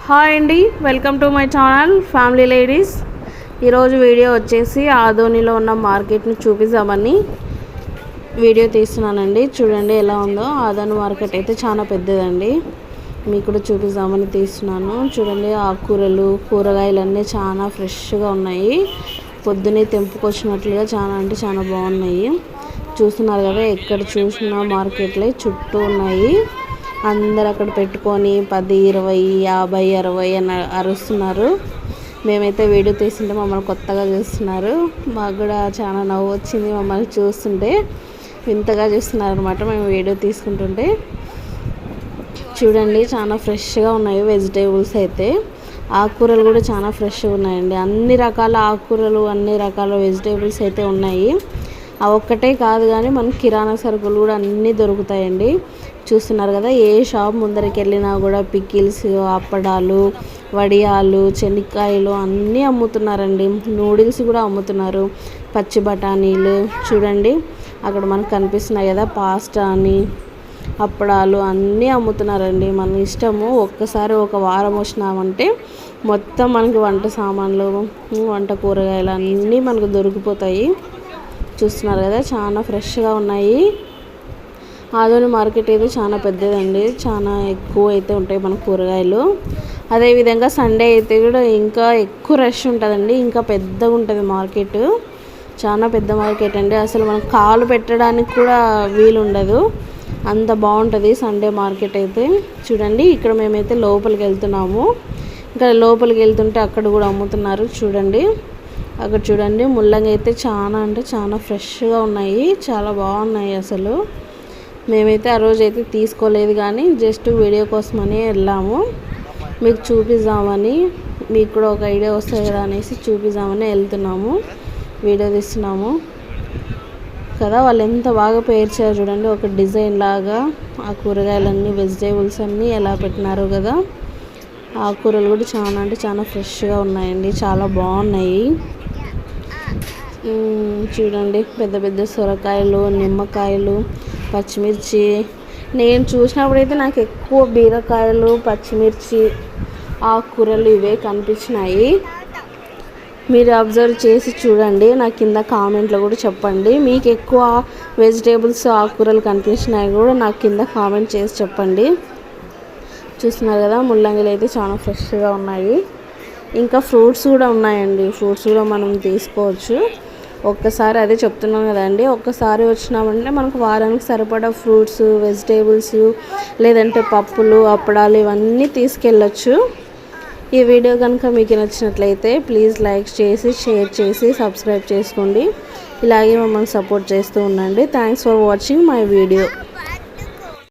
Hi అండి, welcome to my channel family ladies. ఈరోజు video వచ్చేసి ఆదోనిలో ఉన్న మార్కెట్ని చూపిద్దామని వీడియో తీస్తున్నానండి. చూడండి ఎలా ఉందో. ఆదోని మార్కెట్ అయితే చాలా పెద్దదండి. మీకు కూడా చూపిద్దామని తీస్తున్నాను. చూడండి ఆకుకూరలు, కూరగాయలు అన్నీ చాలా ఫ్రెష్గా ఉన్నాయి. పొద్దునే తెంపుకొచ్చినట్లుగా చాలా అంటే చాలా బాగున్నాయి. చూస్తున్నారు కదా, ఎక్కడ చూసినా మార్కెట్లే చుట్టూ ఉన్నాయి. అందరు అక్కడ పెట్టుకొని 10, 20, 50, 60 అని అరుస్తున్నారు. మేమైతే వీడియో తీస్తుంటే మమ్మల్ని కొత్తగా చూస్తున్నారు. మాకు కూడా చాలా నవ్వు వచ్చింది మమ్మల్ని చూస్తుంటే. వింతగా చూస్తున్నారు అనమాట మేము వీడియో తీసుకుంటుంటే. చూడండి చాలా ఫ్రెష్గా ఉన్నాయి వెజిటేబుల్స్ అయితే. ఆకుకూరలు కూడా చాలా ఫ్రెష్గా ఉన్నాయండి. అన్ని రకాల ఆకుకూరలు, అన్ని రకాల వెజిటేబుల్స్ అయితే ఉన్నాయి. ఆ ఒక్కటే కాదు కానీ మనకి కిరాణా సరుకులు కూడా అన్నీ దొరుకుతాయండి. చూస్తున్నారు కదా, ఏ షాప్ ముందరికి వెళ్ళినా కూడా పికిల్స్, అప్పడాలు, వడియాలు, చెనిక్కాయలు అన్నీ అమ్ముతున్నారండి. నూడిల్స్ కూడా అమ్ముతున్నారు. పచ్చి బఠానీలు చూడండి అక్కడ మనకు కనిపిస్తున్నాయి కదా, పాస్తా అని, అప్పడాలు అన్నీ అమ్ముతున్నారండి. మన ఇష్టము. ఒక్కసారి ఒక వారం వచ్చినామంటే మొత్తం మనకి వంట సామాన్లు, వంట కూరగాయలు అన్నీ మనకు దొరికిపోతాయి. చూస్తున్నారు కదా, చాలా ఫ్రెష్గా ఉన్నాయి. ఆదోని మార్కెట్ అయితే చాలా పెద్దదండి. చాలా ఎక్కువ అయితే ఉంటాయి మన కూరగాయలు. అదేవిధంగా సండే అయితే కూడా ఇంకా ఎక్కువ రష్ ఉంటుందండి. ఇంకా పెద్దగా ఉంటుంది మార్కెట్. చాలా పెద్ద మార్కెట్ అండి. అసలు మనం కాలు పెట్టడానికి కూడా వీలు ఉండదు, అంత బాగుంటుంది సండే మార్కెట్ అయితే. చూడండి ఇక్కడ మేమైతే లోపలికి వెళ్తున్నాము. ఇంకా లోపలికి వెళ్తుంటే అక్కడ కూడా అమ్ముతున్నారు. చూడండి అక్కడ చూడండి ముల్లంగి అయితే చాలా అంటే చాలా ఫ్రెష్గా ఉన్నాయి. చాలా బాగున్నాయి అసలు. మేమైతే ఆ రోజు అయితే తీసుకోలేదు కానీ జస్ట్ వీడియో కోసమని వెళ్ళాము. మీకు చూపిద్దామని, మీకు కూడా ఒక ఐడియా వస్తుంది కదా అనేసి చూపిద్దామని వెళ్తున్నాము. వీడియో తీస్తున్నాము కదా. వాళ్ళు ఎంత బాగా పేర్చారు చూడండి, ఒక డిజైన్ లాగా. ఆ కూరగాయలన్నీ, వెజిటేబుల్స్ అన్నీ ఎలా పెట్టినారు కదా. ఆ కూరలు కూడా చాలా అంటే చాలా ఫ్రెష్గా ఉన్నాయండి. చాలా బాగున్నాయి. చూడండి పెద్ద పెద్ద సొరకాయలు, నిమ్మకాయలు, పచ్చిమిర్చి. నేను చూసినప్పుడైతే నాకు ఎక్కువ బీరకాయలు, పచ్చిమిర్చి, ఆకుకూరలు ఇవే కనిపించినాయి. మీరు అబ్జర్వ్ చేసి చూడండి. నా కింద కామెంట్లో కూడా చెప్పండి, మీకు ఎక్కువ వెజిటేబుల్స్, ఆకుకూరలు కనిపించినాయి కూడా నాకు కింద కామెంట్ చేసి చెప్పండి. చూస్తున్నారు కదా, ముల్లంగిలు అయితే చాలా ఫ్రెష్గా ఉన్నాయి. ఇంకా ఫ్రూట్స్ కూడా ఉన్నాయండి. ఫ్రూట్స్ కూడా మనం తీసుకోవచ్చు. ఒక్కసారి అదే చెప్తున్నాను కదండి, ఒక్కసారి వచ్చినామంటే మనకు వారానికి సరిపడా ఫ్రూట్స్, వెజిటేబుల్స్, లేదంటే పప్పులు, అప్పడాలు ఇవన్నీ తీసుకెళ్ళచ్చు. ఈ వీడియో కనుక మీకు నచ్చినట్లయితే ప్లీజ్ లైక్ చేసి, షేర్ చేసి, సబ్స్క్రైబ్ చేసుకోండి. ఇలాగే మమ్మల్ని సపోర్ట్ చేస్తూ ఉండండి. Thanks for watching my video.